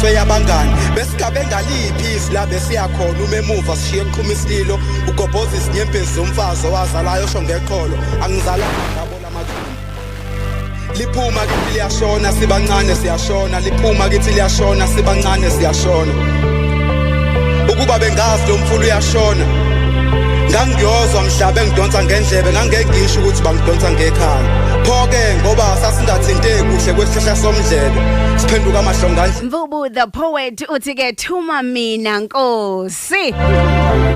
inhlanganiso yabangani besigabe ngaliphi isla besiyakhona umemuva sishiye eqhuma isililo ugobhoza isinyembezi zomfazi owazalayo osho ngeqholo angizalanga ngabona mathumbu liphuma kithi liyashona sibancane siyashona liphuma kithi liyashona sibancane siyashona ukuba bengazi lo mfulu uyashona ngangiyozwa mhlabe ngidonsa ngendlebe ngangengisho ukuthi bangidonsa ngekhaya pho-ke ngoba sasingathinte kuhle kwesihlahla somdlebe siphenduka amahlongandle Mvubu the poet uthi-ke thuma mina Nkosi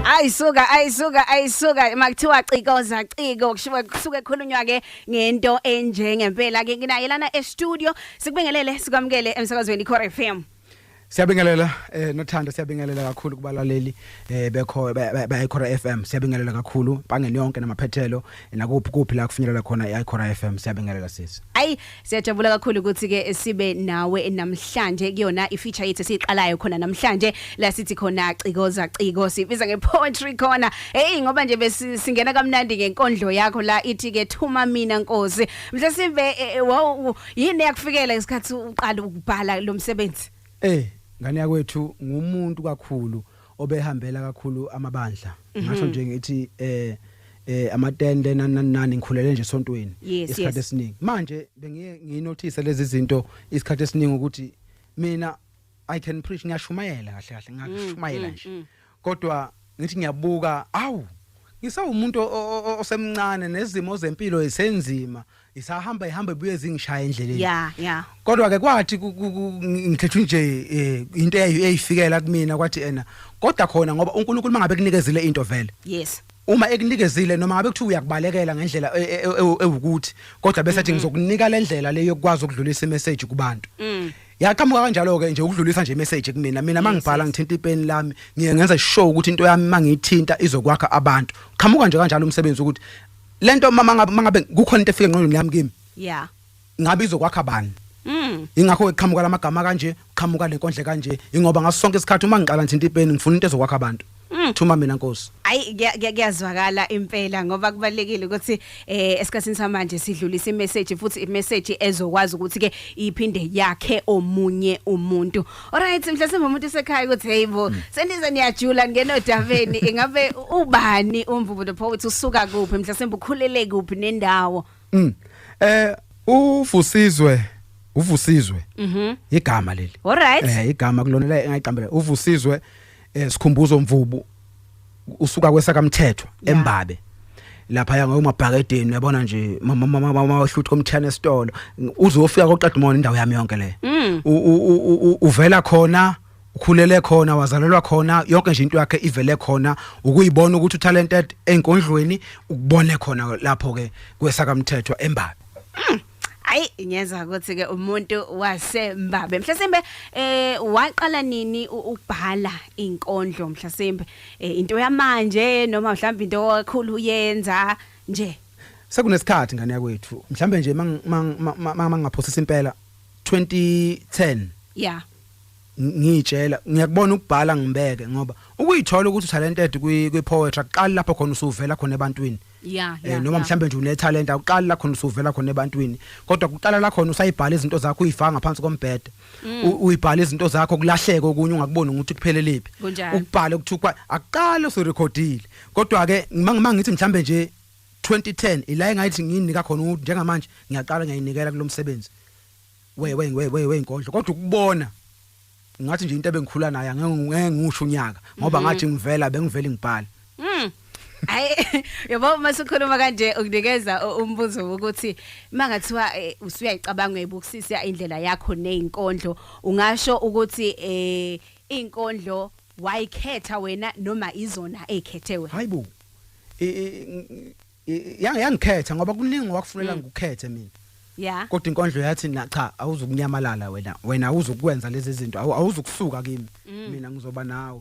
ayisuka makuthiwa cikoza ciko kusuke khulunywa-ke ngento enjengempela-ke nginaye lana estudio sikubingelele sikwamukele emsakazweni icora FM. Siyabingelela nothando siyabingelela kakhulu kubalaleli icora FM siyabingelela kakhulu bangeni yonke namaphethelo nakuphi la kufinyelela khona icora FM siyabingelela sisi. Ayi siyajabula kakhulu ukuthi ke sibe nawe namhlanje kuyona ifeature yethu siqalayo khona namhlanje la sithi khona cikoza ciko sibiza ngepoetry khona ngoba nje besingena kamnandi ngenkondlo yakho la ithi ke thuma mina Nkosi mhlawumbe yini yakufikela isikhathi uqala ukubhala lo msebenzi? Ngane yakwethu ngumuntu kakhulu obehambela kakhulu amabandla ngasho nje ngithi amatende nani ngikhulele nje esontweni isikhathi esiningi manje bengiye nginotice lezi zinto isikhathi esiningi ukuthi mina I can preach ngiyashumayela kahle ngiyashumayela nje kodwa ngithi ngiyabuka ngisawumuntu osemncane nezimo zempilo esenzima isahamba ibuye zingishaya endleleni kodwa ke kwathi ngikhethe nje into eyifikela kumina kwathi kodwa khona ngoba uNkulunkulu mangabe kunikezile into vele uma ekunikezile noma ngabe kuthi uyakubalekela ngendlela ewukuthi kodwa bese athi ngizokunika le ndlela leyo yokwazi ukudlulisa imessage kubantu yaqhamuka kanjalo ke nje ukudlulisa nje imessage kumina mangibhala ngithinta ipeni lami ngiyenza show ukuthi into yami mangiyithinta izokwakha abantu qhamuka nje kanjalo umsebenzi ukuthi lento mangabe kukhona into efika engqondweni yami kimi ngabe izokwakha bani ingakho eqhamuka lamagama kanje qhamuka lenkondle kanje ingoba ngaso sonke isikhathi uma ngiqala ngithinta ipeni ngifuna into ezokwakha abantu thuma mina Nkosi. Kuyazwakala impela ngoba kubalekile ukuthi esikhathini samanje sidlulisa imessage futhi imessage ezokwazi ukuthi ke iphinde yakhe omunye umuntu. Alright mhlawumbe umuntu esekhaya ukuthi hayibo sendize niyajula ngeno daveni ingabe ubani umvubu the poet usuka kuphi mhlawumbe ukhulele kuphi nendawo? Uvusizwe igama leli. Alright igama kulona la engayiqambela uvusizwe sikhumbuzo mvubu usuka kwesakamthethwa embabe lapha ya ngomabhakedeni uyabona nje mama wahluthi komthana esitolo uzofika koqeda umoya indawo yami yonke le uvela khona ukhulele khona wazalelwa khona yonke nje into yakhe ivele khona ukuyibona ukuthi utalented enkondlweni ukubone khona lapho ke kwesakamthethwa embabe. Ngiyeza ukuthi ke umuntu wasembabe mhlawumbe waqala nini ukubhala inkondlo mhlawumbe into yamanje noma mhlawumbe into kakhulu uyenza nje sekunesikhathi ngane yakwethu mhlawumbe nje mangaphosisa impela 2010 ngitshela ngiyakubona ukubhala ngibeke ngoba ukuyithola ukuthi talented kwi-poetry aqala lapho khona usuvela khona ebantwini noma mhlambe nje une talent aqala la khona usuvela khona ebantwini kodwa kuqala la khona usayibhala izinto zakho uyifaka ngaphansi kombhede uyibhala izinto zakho kulahleka okunye ungakuboni ukuthi kupheleliphi ukubhala ukuthukwa aqala usurecordile kodwa ke mangithi mhlambe nje 2010 ila engayithi nginika khona ukuthi njengamanje ngiyaqala ngiyayinikela kulo msebenzi we inkondlo kodwa ukubona ngathi nje into ebengikhula naye ngeke ngisho unyaka ngoba ngathi ngivela bengivela ngibhala yabo masukhuluma kanje ukunikeza umbuzo ukuthi mangathiwa usuyayicabanga uyibukisisa indlela yakho nezinkondlo ungasho ukuthi inkondlo wayikhetha wena noma izona ezikhethewe? Hayibo yangikhetha ngoba kuningi wakufunela ngikukhethe mina kodwa inkondlo yathi cha awuzukunyamalala wena awuzukwenza lezi zinto awuzukusuka kimi mina ngizoba nawe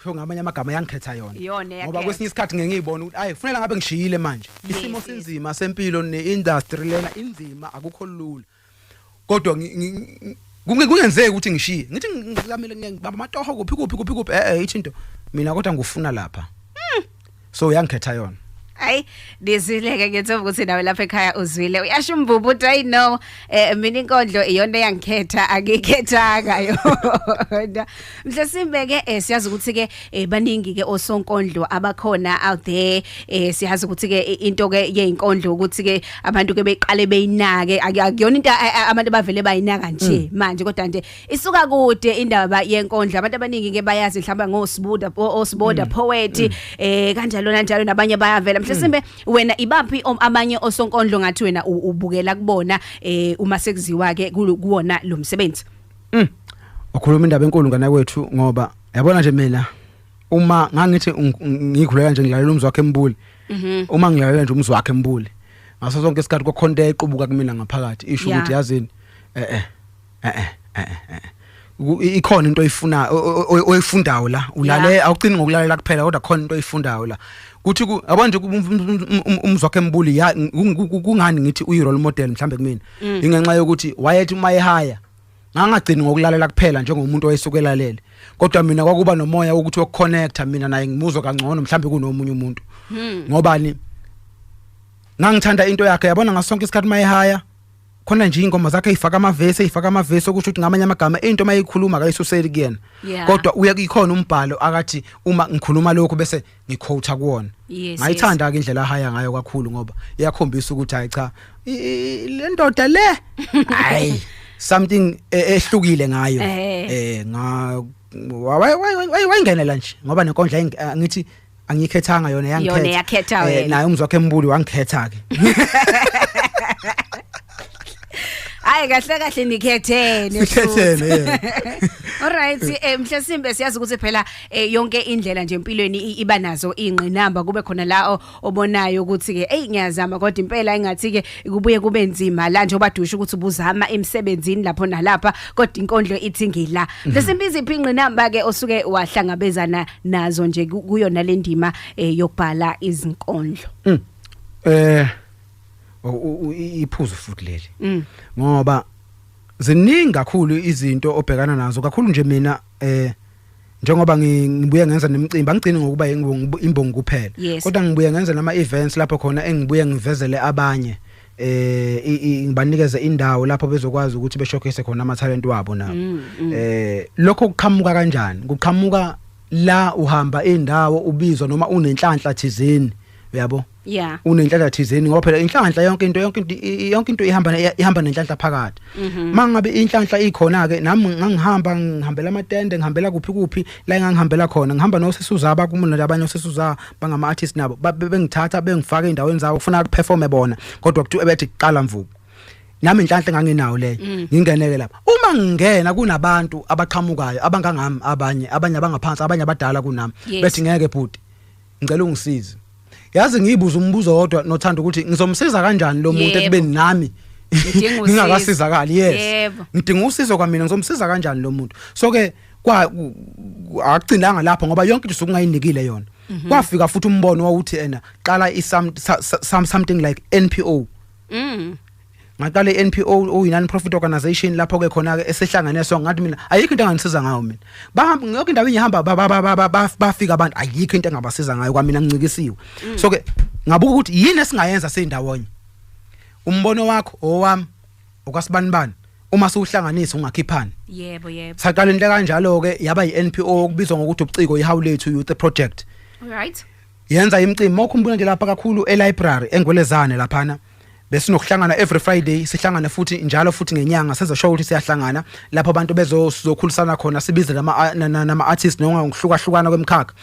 sho ngamanye amagama yangikhetha yona ngoba kwesinye isikhathi ngiyibona ukuthi kufanele ngabe ngishiyile manje isimo sinzima sempilo neindustry lena inzima akukho lula kodwa kungenzeki ukuthi ngishiye ngithi ngilamele ngibamba amatoho kuphi ithi into mina kodwa ngufuna lapha so yangikhetha yona. Hayi disileke ngithoba ukuthi nawe lapha ekhaya uzwile uyasho mvubu uthi I know mina inkondlo iyona yangikhetha akikhethanga yona mhlesimbe ke siyazi ukuthi ke baningi ke osonkondlo abakhona out there siyazi ukuthi ke into ke yeinkondlo ukuthi ke abantu ke beqale beyinake akuyona into abantu bavele bayinaka nje manje kodwa nje isuka kude indaba yenkondlo abantu abaningi ke bayazi mhlawumbe ngosiboda poet kanjalo kanjalo nabanye bayavela mhlesimbe wena ibaphi abanye osonkondlo ngathi wena ubukela kubona uma sekuziwa ke kuwona lo msebenzi ukhuluma indaba enkulu ngana kwethu ngoba yabona nje mina uma ngangithi ngikhulela nje ngilalela umzwa wakhe embuli uma ngilalela nje umzwa wakhe embuli ngaso sonke isikhathi kokhonto equbuka kumina ngaphakathi isho ukuthi yazini ikhona into oyifuna oyifundayo la ulale awucini ngokulalela kuphela kodwa khona into oyifundayo la kuthi yabo nje umzwakhe embuli kungani ngithi uyi role model mhlambe kumina ingenxa yokuthi wayethi uma ehaya ngangagcini ngokulalela kuphela njengomuntu oyesukelalele kodwa mina kwakuba nomoya ukuthi wokuconnecta mina naye ngimuzwa kangcono mhlambe kunomunye umuntu ngobani ngangithanda into yakhe yabona ngasonke isikhathi mayehaya khona nje ingoma zakhe ifaka amavesi okusho ukuthi ngamanye amagama into mayikhuluma akayisuseli kuyena kodwa uyakikhona umbhalo akathi uma ngikhuluma lokho bese ngiquote kuwona ngayithanda ke indlela ahaya ngayo kakhulu ngoba iyakhombisa ukuthi hayi cha le ndoda le hayi something ehlukile ngayo wayingenela nje ngoba nenkondla ngithi angikhethanga yona yangikhetha naye umzwakhe embuli wangikhetha ke hayi kahle nikhethene alright mhlesimbe siyazi ukuthi phela yonke indlela nje empilweni iba nazo ingqinamba kube khona la obonayo ukuthi ke hey ngiyazama kodwa impela engathi ke kubuye kube nzima la nje obadusha ukuthi ubuzama emsebenzini lapho nalapha kodwa inkondlo ithi ngila mhlesimbe iziphi ingqinamba ke osuke wahlangabezana nazo nje kuyona le ndima yokubhala izinkondlo iphuzu futhi leli ngoba ziningi kakhulu izinto obhekana nazo kakhulu nje mina njengoba ngibuye ngenza nemicimbi angicini ngokuba imbongi kuphela kodwa ngibuye ngenza nama events lapho khona engibuye ngivezele abanye ngibanikeze indawo lapho bezokwazi ukuthi beshowcase khona ama talent wabo nabo lokho kuqhamuka kanjani kuqhamuka la uhamba indawo ubizwa noma unenhlanhla thizeni uyabo unenhlanhla thizeni ngoba phela inhlanhla yonke into ihamba nenhlanhla phakathi mangabe inhlanhla ikhona ke nami ngihambela amatende ngihambela kuphi la ngangihambela khona ngihamba nosesuzaba kumina labanye osesuzaba bangama artists nabo bengithatha bengifaka endaweni zawo ufuna ukuperforme bona kodwa kuthi ebethi qala mvubu nami inhlanhla nganginawo leyo ngingeneke lapha uma ngingena kunabantu abaqhamukayo abangangami abanye abangaphansi abanye abadala kunami bethi ngeke bhuti ngicela ungisize yazi ngiyibuza umbuzo wodwa nothanda ukuthi ngizomsiza kanjani lo muntu ekubeni nami ngingakasizakali ngidinga usizo kwamina ngizomsiza kanjani lo muntu so ke akugcinanga lapho ngoba yonke into sokungayinikile yona kwafika futhi umbono wawuthi ena qala something like NPO ngaqala iNPO non profit organization lapho ke khona ke esehlanganiswa ngathi mina ayikho into engangisiza ngayo mina bahamba ngiyonke indawo engihamba bafika abantu ayikho into engabasiza ngayo kwamina ngincikisiwe so ke ngabuka ukuthi yini esingayenza sendawonye umbono wakho owami okasibanibani uma siuhlanganisa ungakhiphani yebo saqala into kanjalo ke yaba yiNPO okubizwa ngokuthi ubuciko iHow Lethu Youth Project alright yenza imicimbi mawukhumbula nje lapha kakhulu elibrary engwelezane laphana besinokuhlangana every Friday sihlangana futhi njalo futhi ngenyanga sezosho ukuthi siyahlangana lapho abantu bezokhulisana khona sibize nama artists noma ngihlukahlukana kwemkhakha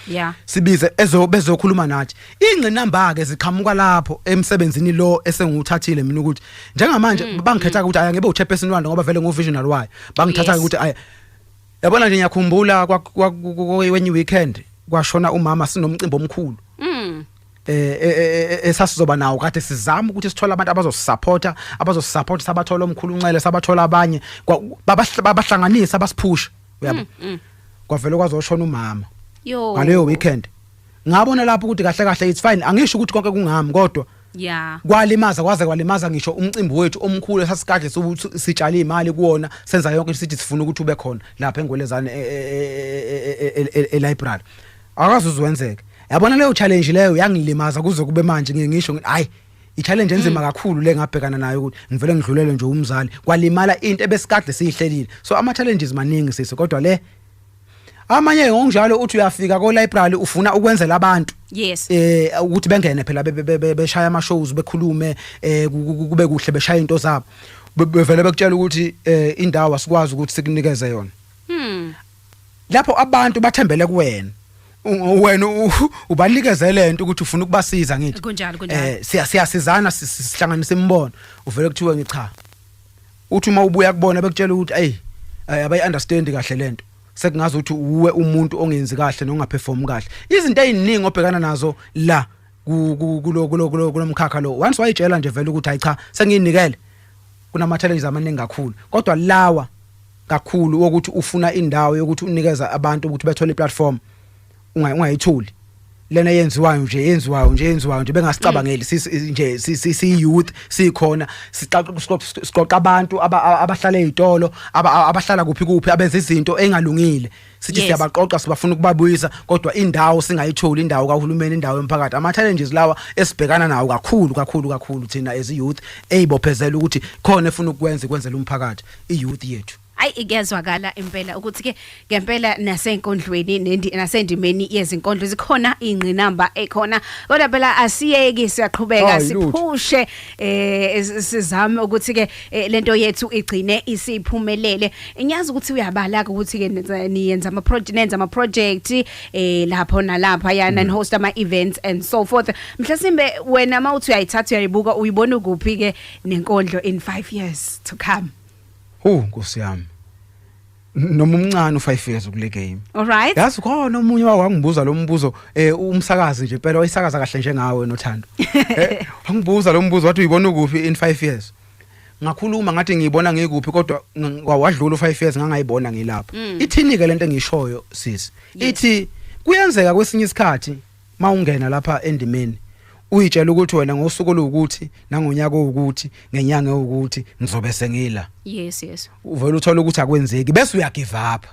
sibize bezokhuluma nathi ingqinamba ke ziqhamuka lapho emsebenzini lo esenguthathile mina ukuthi njengamanje bangikhetha ukuthi aya ngibe uchairperson walo ngoba vele ngovisionary wayo bangithatha ukuthi aya yabona nje ngiyakhumbula kwenye weekend kwashona umama sinomcimbi omkhulu esasizoba nawo kade sizama ukuthi sithola abantu abazosupporta sabathola omkhulu uncele sabathola abanye babahlanganisa basiphusha uyabo kwavela kwazoshona umama ngaleyo weekend ngabona lapho ukuthi kahle it's fine angisho ukuthi konke kungami kodwa kwalimaza ngisho umcimbi wethu omkhulu esasikade sitshala imali kuona senza yonke sithi sifuna ukuthi ube khona lapha engwelezane elibrary akazi uzwenzeke yabona leyo challenge leyo yangilimaza kuze kube manje ngisho hayi i-challenge enzima kakhulu le ngabhekana nayo ukuthi ngivele ngidlulele nje umzali kwalimala into ebesikade siyihlelile so ama challenges maningi sisi kodwa le amanye ngonjalo uthi uyafika ko library ufuna ukwenzela abantu yes ukuthi bengene phela beshaya ama shows bekhulume kube kuhle beshaya into zabo bevele bekutshela ukuthi indawo asikwazi ukuthi sikunikeze yona lapho abantu bathembele kuwena wena ubanikeze lento ukuthi ufuna ukubasiza ngithi kunjalo siyasizana sihlanganisa imbono uvele kuthiwe ngicha uthi uma ubuya kubona bekutshela ukuthi hey abayi understand kahle lento sekungazi ukuthi uwe umuntu ongenzi kahle nongaperform kahle izinto eziningi obhekana nazo la kulomkhakha lo once wayitshela nje vele ukuthi hayi cha sengiyinikele kunama challenges amaningi kakhulu kodwa lawa kakhulu ukuthi ufuna indawo yokuthi unikeza abantu ukuthi bethole iplatform ungayithuli lena yenziwayo nje bengasicabangeli nje si youth sikhona siqoqa abantu abahlala ezitolo abahlala kuphi abenza izinto engalungile sithi siyabaqoqa sibafuna ukubabuyisa kodwa indawo singayitholi indawo kahulumeni indawo emphakathi ama challenges lawa esibhekana nawo kakhulu thina as youth eyibophezela ukuthi khona efuna ukwenzela umphakathi iyouth yethu igezwakala impela ukuthi ke ngempela nasenkondlweni nasendimeni yezinkondlo zikhona ingqinamba ekhona kodwa phela asiyeki siyaqhubeka siphushe sizame ukuthi ke lento yethu igcine isiphumelele ngiyazi ukuthi uyabala ukuthi ke niyenza ama project lapho nalapha yana host ama events and so forth mhlasimbe wena mawuthi uyayithatha uyayibuka uyibona kuphi ke nenkondlo in 5 years to come Nkosi yami. Noma umncane u5 years kule game. Alright. Yazi khona umunye wangibuza lo mbuzo umsakazi nje phela wayisakaza kahle njengawe noThando. Wangibuza lo mbuzo wathi uyibona kuphi in 5 years. Ngakhuluma ngathi ngiyibona ngikuphi kodwa wadlula u5 years ngangayibona ngilapha. Ithini ke lento engishoyo sisi. Ithi kuyenzeka kwesinye isikhathi mawungena lapha endimeni uyitshela ukuthi wena ngosuku lokuthi nangonyaka ukuthi ngenyanga ukuthi ngizobe sengila yes uvela uthola ukuthi akwenzeki bese uya give up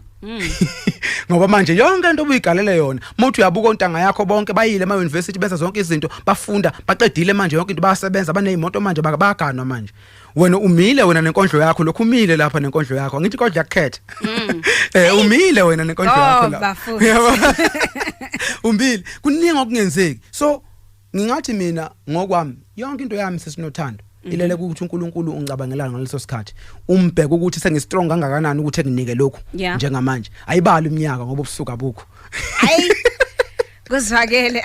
ngoba manje yonke into obuyigalele yona muthi uyabuka ontanga yakho bonke bayile ema university bese zonke izinto bafunda baqedile manje yonke into bayasebenza banezimoto manje bayaganwa manje wena umile wena nenkondlo yakho lokhu umile lapha nenkondlo yakho ngithi kodwa yakhetha umile wena nenkondlo yakho lapha umile kuningi okungenzeki so ngingathi mina ngokwami yonke into yami sesinothando ilele ukuthi uNkulunkulu ungicabangelana ngaleso sikhathi umbheka ukuthi sengistrong kangakanani ukuthi ekunike lokhu njengamanje ayibali iminyaka ngoba ubusuka bukho kuzwakele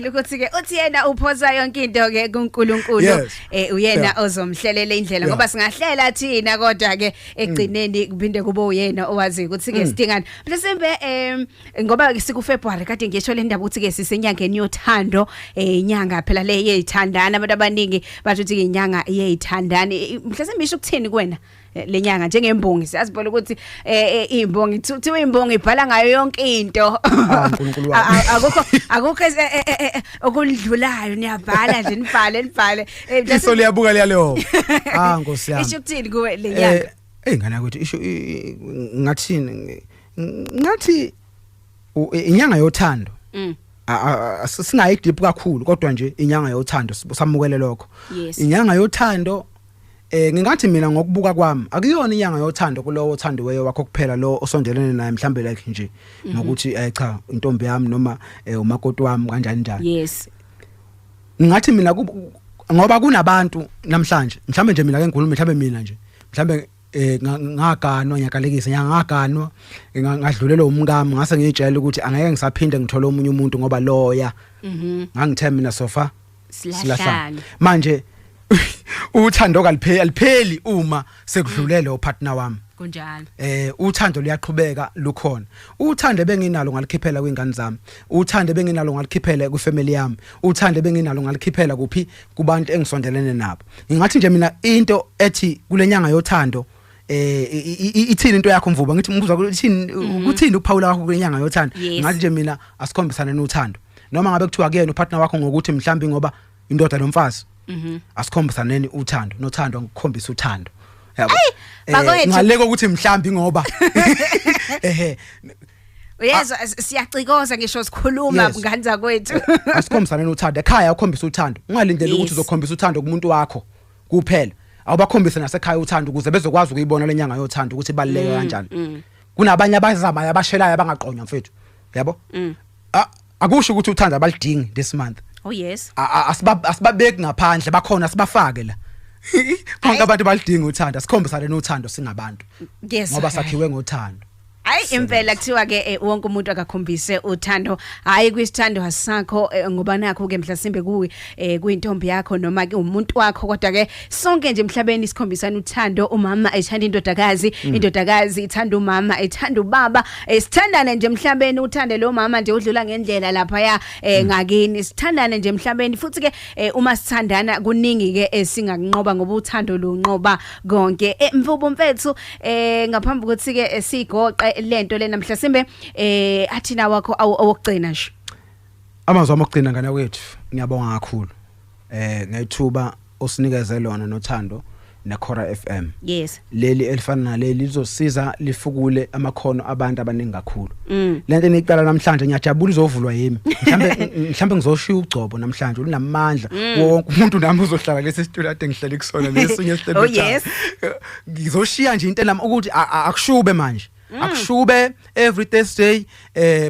ukuthi ke uthi yena uphosa yonke into ke kuNkulunkulu uyena ozomhlelela indlela ngoba singahlela thina kodwa ke egcineni kuphinde kube uyena owazi ukuthi ke sidingani mhlawumbe ngoba siku February kade ngisho le ndaba ukuthi ke sisenyangeni yothando inyanga phela le yeyithandana abantu abaningi bathi ukuthi inyanga yeyithandani mhlawumbe isho ukuthini kuwena lenyanga njengembongi siyazibola ukuthi imbongi kuthiwa imbongi ibhala ngayo yonke into akukho okudlulayo niyabhala nje nibhale iso liyabuka liyaleyo Nkosi yami isho ukuthini kuwe lenyanga ngana ukuthi isho ngathi inyanga yothando singayi deep kakhulu kodwa nje inyanga yothando samukele lokho inyanga yothando ngingathi mina ngokubuka kwami akuyona inyanga yothando kulowo othandiweyo wakho kuphela lo osondelene naye mhlambe like nje ngokuthi cha intombi yami noma umakoti wami kanjani yes ngingathi mina ngoba kunabantu namhlanje mhlambe nje mina ke ngikhuluma mhlambe mina nje mhlambe ngaganwa nyakalekisa ngaganwa ngadlulela umkami ngase ngiyitshela ukuthi angeke ngisaphinde ngithole omunye umuntu ngoba loya ngangithemba mina sofa silahlana manje uthando alipheli uma sekudlulele upartner wami kunjalo uthando liyaqhubeka lukhona uthando benginalo ngalikhiphela kwingane zami uthando benginalo ngalikhiphela kwifamily yami uthando benginalo ngalikhiphela kuphi kubantu engisondelene nabo ngingathi nje mina into ethi kulenyanga yothando ithini into yakho mvuba ngithi umbuzo ukuthini ukuphawula wakho kulenyanga yothando ngathi nje mina asikhombisane nothando noma ngabe kuthiwa kuyena upartner wakho ngokuthi mhlambi ngoba indoda nomfazi asikhombisaneni uthando nothando ngikhombisa uthando yabo ngaleko ukuthi mhlambi ngoba Uyezwa siyacikoza ngisho sikhuluma ngani zakwethu. Asikhombisane uthando ekhaya ukhombisa uthando. Ungalindeli ukuthi uzokhombisa uthando kumuntu wakho kuphela. Awubakhombise nasekhaya uthando ukuze bezokwazi ukuyibona lenyanga yothando ukuthi ibaluleke kanjani. Kunabanye abazamayo abashelayo abangaqonywa mfethu. Yabo? Akusho ukuthi uthando abalidingi this month. Oh yes. Asibabeki ngaphandle bakhona sibafake la. Bonke abantu balidinga uthando sikhombisane nothando singabantu. Ngoba sakhiwe ngothando. Hayi impela kuthiwa ke wonke umuntu akakhombise uthando hayi kwisithando sakho ngoba nakho ke mhlasimbe kuwe kuyintombi yakho noma ke umuntu wakho kodwa ke sonke nje emhlabeni sikhombisana uthando umama ethanda indodakazi ithanda umama ethanda ubaba sithandane nje emhlabeni uthande lo mama nje udlula ngendlela lapha ya ngakini sithandane nje emhlabeni futhi ke uma sithandana kuningi ke singakunqoba ngoba uthando lunqoba konke mvubu mfethu ngaphambi kokuthi ke sigoqe lento lena mhlasimbe athina wakho awokugcina nje amazwi amokugcina ngana kwethu ngiyabonga kakhulu ngayithuba osinikeze lona nothando neCora FM. Yes. Leli elifana naleli lizosiza lifukule amakhono abantu abaningi kakhulu. Lento eniqala namhlanje ngiyajabula izovulwa yimi. Mhlambe ngizoshiya ugcobo namhlanje ulinamandla wonke umuntu nami uzohlala lesi studio ade ngihlele kusona lesinye isihlelo. Oh yes. Ngizoshiya nje into lami ukuthi akushube manje. Akushube every Thursday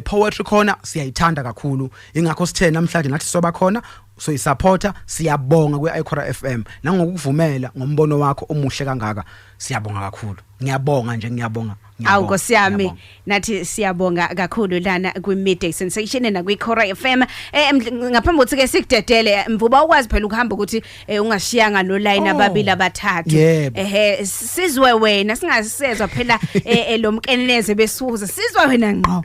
poetry corner siyayithanda kakhulu ingakho sithe namhlanje nathi soba khona so isupporter siyabonga kweicora FM nangokuvumela ngombono wakho omuhle kangaka siyabonga kakhulu ngiyabonga nje ngiyabonga awu nkosiyami nathi siyabonga kakhulu lana kwi-Midday Sensation na kwiCora FM ngaphambi kokuthi ke sikudedele mvuba ukwazi phela ukuhamba ukuthi ungashiyanga no line ababili abathathu sizwe wena singasezwa phela lo mkeneleze besuza sizwe wena ngqo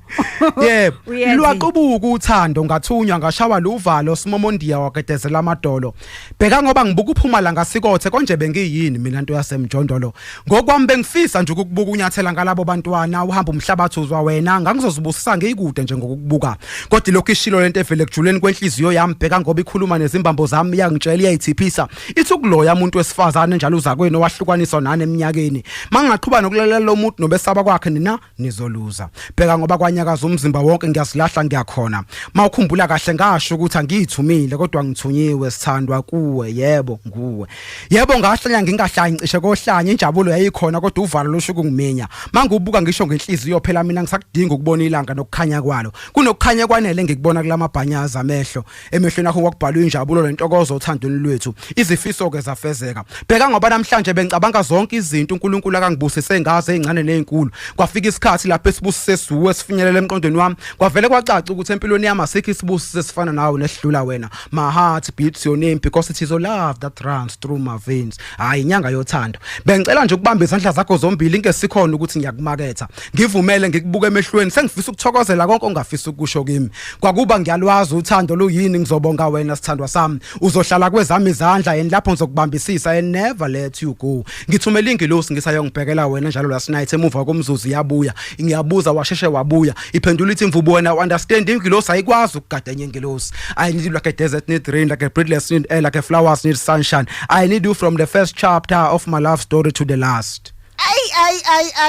yebo lwaqobuka uthando ngathunywa ngashawa luvalo simomondiya waketezela amadolo bheka ngoba ngibuka uphuma la ngasikothe konje bengiyini mina into yasemjondolo ngokwami bengifisa nje ukubuka unyathela ngalabo bantwana uhamba umhlabathi uzwa wena ngangizozibusisa ngikude nje ngokubuka kodwa lokho ishilo lento evele kujuleni kwenhliziyo yami bheka ngoba ikhuluma nezimbambo zami yangitshela iyayithiphisa ithi ukuloya umuntu wesifazane njalo uzakwenu owahlukaniswa nani eminyakeni mangaqhubana nokulalela lo muntu nobesaba kwakhe nina nizoluza bheka ngoba kwanyakaza umzimba wonke ngiyazilahla ngiyakhona mawukhumbula kahle ngasho ukuthi angiyithumile kodwa ngithunyiwe sithandwa kuwe yebo nguwe yebo ngahlanya ngingahlanya cishe kohlanya injabulo yayikhona kodwa uvalo loshuku ngiminya mangubuka ngisho ngenhliziyo phela mina ngisakudinga ukubona ilanga nokukhanya kwalo kunokukhanya kwanele ngikubona kulamabhanyaza amehlo emehlweni akho kwakubhalwe injabulo lentokozo uthandweni lwethu izifiso ke zafezeka bheka ngoba namhlanje bengicabanga zonke izinto uNkulunkulu akangibusise ngaze ezincane nezinkulu kwafika isikhathi lapho esibusise suwe sifinyelela emqondweni wami kwavele kwacaca ukuthi empilweni yami asikho isibusise sifana nawe nesidlula wena my heart beats your name because it is your love that runs through my veins hayi inyanga yothando bengicela nje ukubamba izandla zakho zombili ingesikhona ukuthi ngiyakumaketha ngivumele ngikubuka emehlweni sengifisa ukuthokozela konke ongafisa ukusho kimi kwakuba ngiyalwazi uthando luyini ngizobonga wena sithandwa sami uzohlala kwezami izandla yeni lapho ngizokubambisisa and never let you go ngithumela ingilosi ngisayongibhekela wena njalo last night emuva komzuzu yabuya ngiyabuza washeshe wabuya iphendula ithi mvubu wena understand ingilosi ayikwazi ukugada enye ingilosi I need you like a desert need rain like a breathless need air like a flowers need sunshine I need you from the first chapter of my love story to the last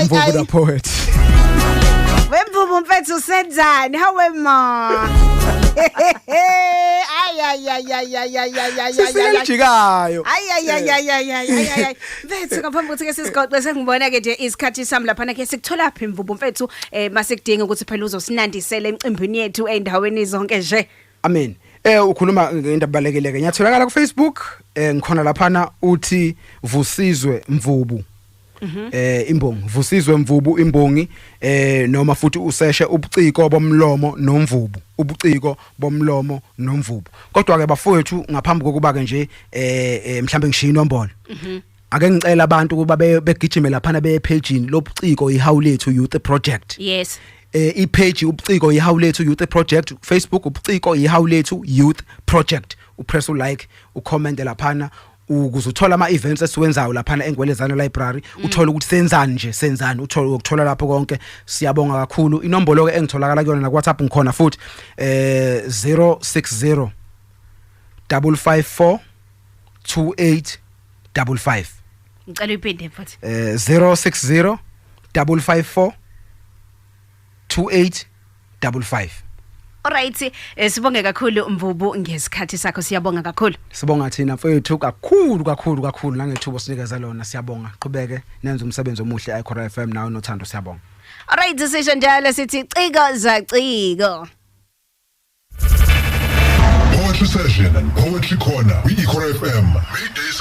Mvubu the poet Wemvubu mfethu senzani hawe ma Sisijikayo mfethu ngaphambi kokuthi ke sizigoqe sengibona ke nje isikhathi sami lapha ke sikuthola phi mvubu mfethu masekudinga ukuthi phela uzosinandisela emcimbini yethu endaweni zonke nje amen ukhuluma ngento abalekele ke nyatholakala ku Facebook ngikhona laphana uthi Vusizwe Mvubu imbongi Vusizwe Mvubu imbongi noma futhi useshe ubuciko bomlomo nomvubu ubuciko bomlomo nomvubu kodwa ke bafowethu ngaphambi kokuba ke nje mhlambe ngishiya inombolo ake ngicela abantu kuba begijime laphana bepagini lobuciko ihawulethu youth project yes ipage ubuciko ihawulethu youth project Facebook ubuciko ihawulethu youth project upress ulike ucomment laphana ukuzuthola ama events esiwenzayo laphana eNgwelezana library uthola ukuthi senzani ukuthola lapho konke siyabonga kakhulu inombolo ke engitholakala kuyona na WhatsApp ngikhona futhi 060 554 2855 ngicela uyiphinde futhi 060 554 2855 55. Alright, sibonge kakhulu Mvubu ngesikhathi sakho siyabonga kakhulu. Sibonga thina mfethu kakhulu nangethubo sinikeza lona siyabonga. Qhubeke nenze umsebenzi omuhle icora FM nawe nothando siyabonga. Alright, sisho njalo sithi ciko zaciko. Poetry session and poetry corner. We icora FM. Middays